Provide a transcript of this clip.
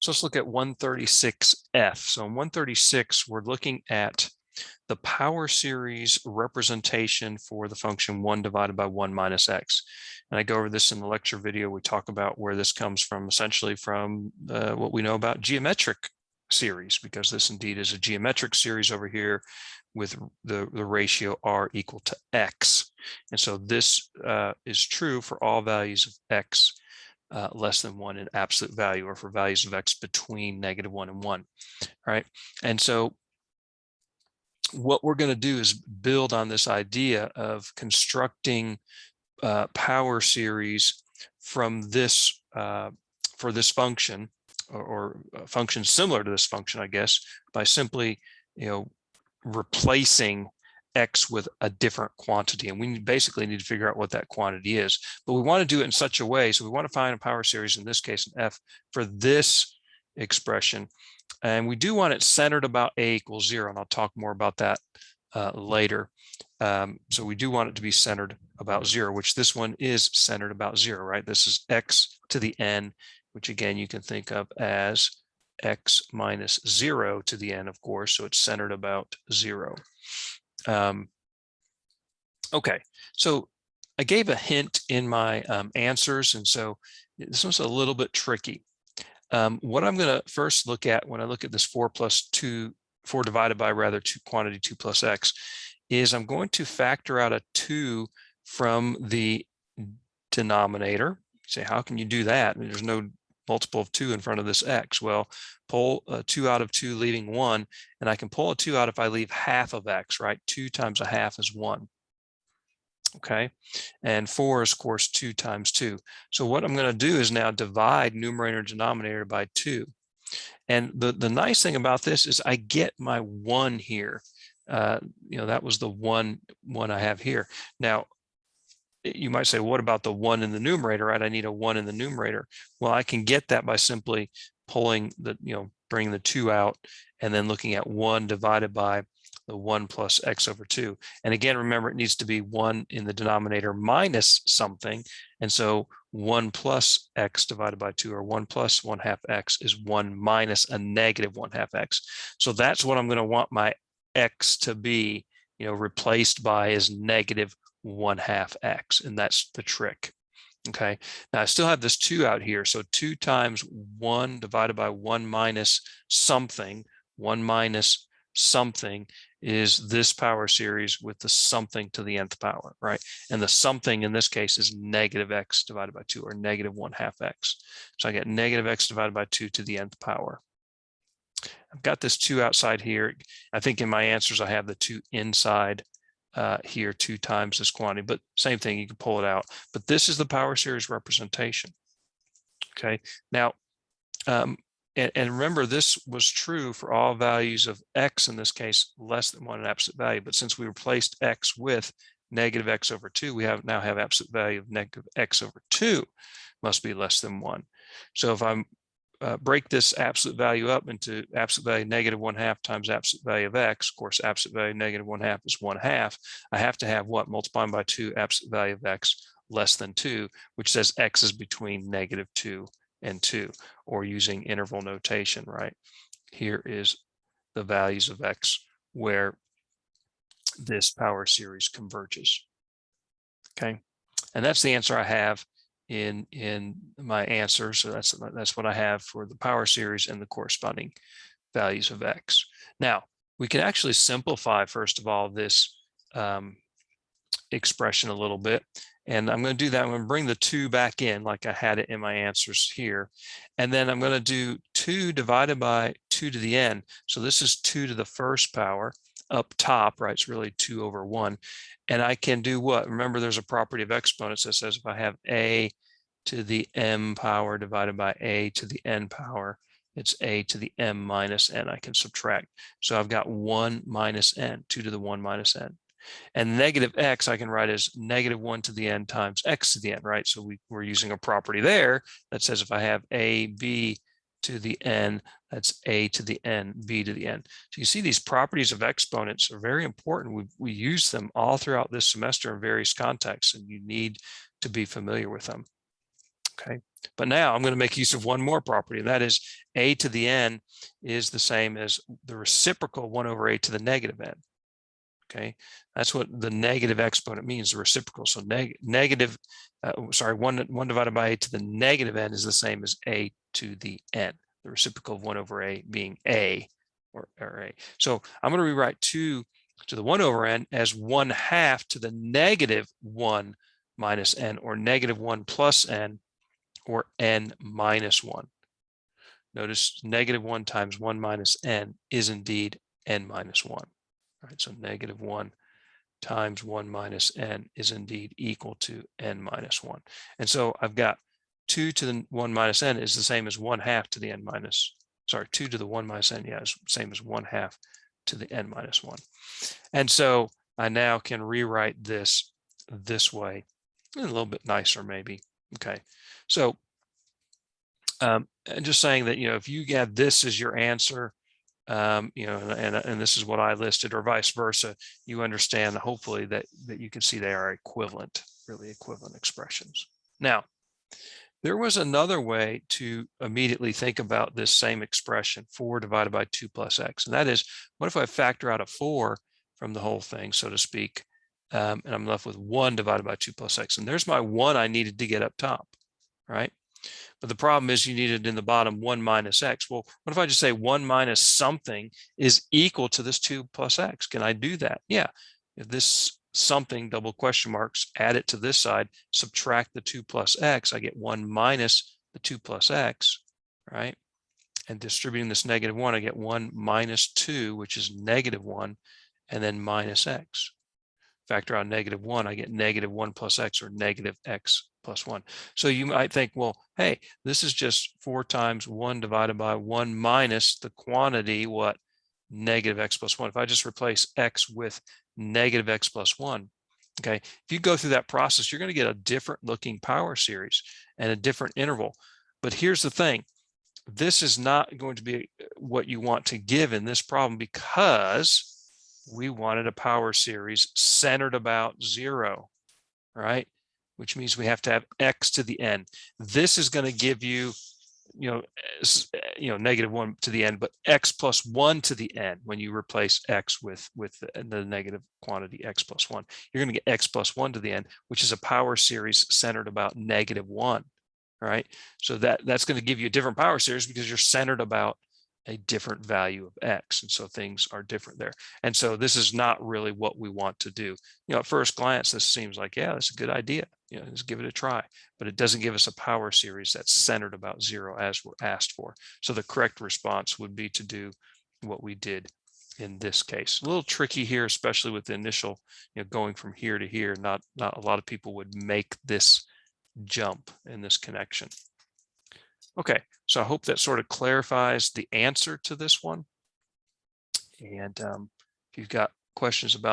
So let's look at 136F. So in 136, we're looking at the power series representation for the function 1 divided by 1 minus x. And I go over this in the lecture video. We talk about where this comes from, essentially from what we know about geometric series, because this indeed is a geometric series over here with the ratio r equal to x. And so this is true for all values of x less than 1 in absolute value, or for values of x between -1 and 1, right? And so what we're going to do is build on this idea of constructing power series from this for this function, or functions similar to this function, I guess, by simply replacing x with a different quantity. And we basically need to figure out what that quantity is, but we want to do it in such a way, so we want to find a power series, in this case an f, for this expression, and we do want it centered about a equals 0, and I'll talk more about that later. So we do want it to be centered about 0, which this one is centered about 0, right? This is x to the n, which again you can think of as x minus 0 to the n, of course, so it's centered about 0. Okay, so I gave a hint in my answers, and so this one's a little bit tricky. What I'm going to first look at when I look at this 4 divided by quantity 2 plus x, is I'm going to factor out a 2 from the denominator. You say, how can you do that? I mean, there's no multiple of 2 in front of this x. Well, pull a 2 out of 2, leaving 1, and I can pull a 2 out if I leave half of x, right? 2 times a half is 1. Okay, and 4 is, of course, 2 times 2. So what I'm going to do is now divide numerator and denominator by 2. And the nice thing about this is I get my 1 here. That was the one I have here. Now, you might say, what about the 1 in the numerator, right? I need a 1 in the numerator. Well, I can get that by simply pulling bringing the 2 out, and then looking at 1 divided by the 1 plus x over 2. And again, remember, it needs to be 1 in the denominator minus something. And so 1 plus x divided by 2, or 1 plus 1/2 x, is 1 minus a negative 1/2 x. So that's what I'm going to want my x to be, replaced by, is negative 1/2 x. And that's the trick. Okay, now I still have this 2 out here. So 2 times 1 divided by 1 minus something, 1 minus something, is this power series with the something to the nth power, right? And the something in this case is negative x divided by 2, or negative 1/2 x. So I get negative x divided by 2 to the nth power. I've got this 2 outside here. I think in my answers I have the 2 inside here, 2 times this quantity, but same thing, you can pull it out. But this is the power series representation. Okay, now and remember, this was true for all values of x, in this case less than 1 in absolute value, but since we replaced x with negative x over 2, we now have absolute value of negative x over 2 must be less than 1. So if I'm break this absolute value up into absolute value negative 1/2 times absolute value of x, of course absolute value negative 1/2 is 1/2. I have to have what? Multiplying by 2 absolute value of x less than 2, which says x is between -2 and 2, or using interval notation, right? Here is the values of x where this power series converges. Okay, and that's the answer I have in my answer. So that's what I have for the power series and the corresponding values of x. Now we can actually simplify, first of all, this expression a little bit, and I'm going to do that. I'm going to bring the 2 back in like I had it in my answers here, and then I'm going to do 2 divided by 2 to the n. So this is 2 to the first power up top, right? It's really 2 over 1. And I can do what? Remember, there's a property of exponents that says if I have a to the m power divided by a to the n power, it's a to the m minus n. I can subtract. So I've got 1 minus n, 2 to the 1 minus n. And negative x I can write as negative 1 to the n times x to the n, right? So we're using a property there that says if I have a b to the n, that's a to the n, b to the n. So you see, these properties of exponents are very important. We use them all throughout this semester in various contexts, and you need to be familiar with them. Okay, but now I'm going to make use of one more property, and that is a to the n is the same as the reciprocal 1 over a to the negative n. Okay, that's what the negative exponent means, the reciprocal. So negative, sorry, 1 divided by a to the negative n is the same as a to the n, the reciprocal of 1 over a being a or a. So I'm going to rewrite 2 to the 1 over n as 1/2 to the negative 1 minus n, or negative 1 plus n, or n minus 1. Notice negative 1 times 1 minus n is indeed n minus 1. All right, so negative 1 times 1 minus n is indeed equal to n minus 1. And so I've got 2 to the 1 minus n is the same as 1/2 to the n minus, sorry, 2 to the 1 minus n, yeah, is the same as 1/2 to the n minus 1. And so I now can rewrite this way, a little bit nicer maybe. Okay, so and just saying that, if you get this as your answer, and this is what I listed, or vice versa, you understand hopefully that you can see they are equivalent, really equivalent expressions. Now, there was another way to immediately think about this same expression, 4 divided by 2 plus x, and that is, what if I factor out a 4 from the whole thing, so to speak, and I'm left with 1 divided by 2 plus x, and there's my 1 I needed to get up top, right? But the problem is you needed in the bottom 1 minus x. Well, what if I just say 1 minus something is equal to this 2 plus x? Can I do that? Yeah. If this something, double question marks, add it to this side, subtract the 2 plus x, I get 1 minus the 2 plus x, right? And distributing this negative 1, I get 1 minus 2, which is negative 1, and then minus x. Factor out negative 1, I get negative 1 plus x, or negative x plus 1. So you might think, well, hey, this is just 4 times 1 divided by 1 minus the quantity, what? Negative x plus 1. If I just replace x with negative x plus 1, okay, if you go through that process, you're going to get a different looking power series and a different interval. But here's the thing. This is not going to be what you want to give in this problem, because we wanted a power series centered about 0, right? Which means we have to have x to the n. This is going to give you, negative 1 to the n, but x plus 1 to the n when you replace x with the negative quantity x plus 1. You're going to get x plus 1 to the n, which is a power series centered about negative 1, right? So that's going to give you a different power series because you're centered about a different value of x, and so things are different there. And so this is not really what we want to do. At first glance, this seems like, yeah, that's a good idea, let's give it a try, but it doesn't give us a power series that's centered about 0 as we're asked for. So the correct response would be to do what we did in this case. A little tricky here, especially with the initial, going from here to here. Not a lot of people would make this jump in this connection. Okay, so I hope that sort of clarifies the answer to this one. And if you've got questions about